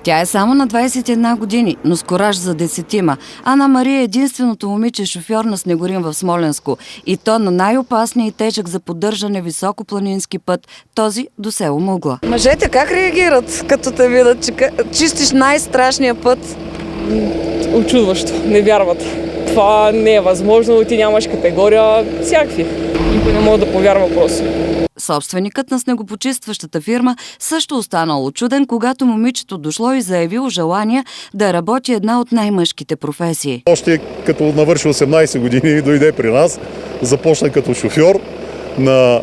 Тя е само на 21 години, но с кураж за десетима. Ана Мария е единственото момиче шофьор на снегорин в Смолянско. И то на най-опасния и тежък за поддържане високопланински път, този до село Мугла. Мъжете как реагират, като те видят, че чистиш най-страшния път? Очудващо, не вярват. Това не е възможно, ти нямаш категория, всякакви. Никой не може да повярва просто. Собственикът на снегопочистващата фирма също останал учуден, когато момичето дошло и заявило желание да работи една от най-мъжките професии. Още като навърши 18 години дойде при нас, започна като шофьор на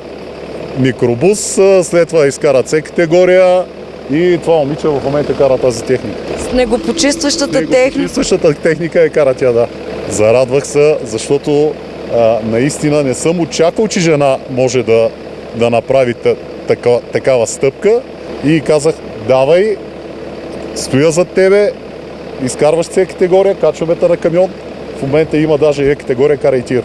микробус, след това изкара С категория и това момиче в момента кара тази техника. Снегопочистващата техника? Снегопочистващата техника кара тя, да. Зарадвах се, защото наистина не съм очаквал, че жена може да направи такава стъпка и казах, давай, стоя зад тебе, изкарваш С категория, качваме те на камион. В момента има даже Е категория, кара и тир.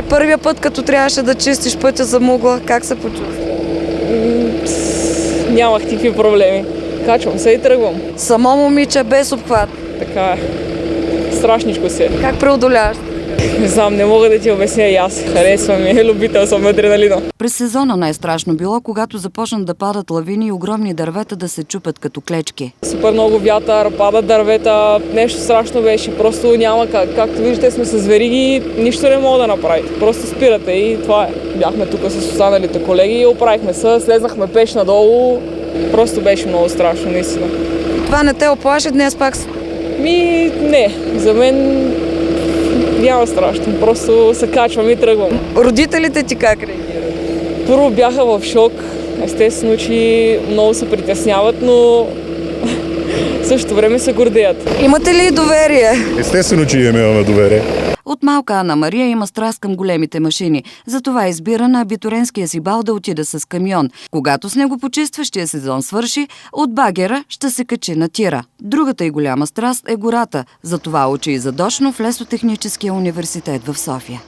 Първия път, като трябваше да чистиш пътя за Мугла, как се почувства? Нямах такива проблеми. Качвам се и тръгвам. Само момиче, без обхват. Така е. Страшничко се. Как преодоляваш? Не знам, не мога да ти обясня и аз. Харесвам ми, любител съм адреналина. През сезона най-страшно било, когато започнат да падат лавини и огромни дървета да се чупят като клечки. Супер много вятър, падат дървета, нещо страшно беше. Просто няма как. Както виждате, сме с вериги, нищо не мога да направите. Просто спирате и това е. Бяхме тук с останалите колеги, оправихме се, слезнахме пеш надолу. Просто беше много страшно, наистина. Това не те оплаши днес пак? Не, за мен няма страшно. Просто се качвам и тръгвам. Родителите ти как реагират? Първо бяха в шок. Естествено, че много се притесняват, но в същото време се гордеят. Имате ли доверие? Естествено, че имаме доверие. От малка Ана Мария има страст към големите машини. Затова избира на абитуренския си бал да отида с камион. Когато снегопочистващия сезон свърши, от багера ще се качи на тира. Другата и голяма страст е гората. Затова учи и задочно в Лесотехническия университет в София.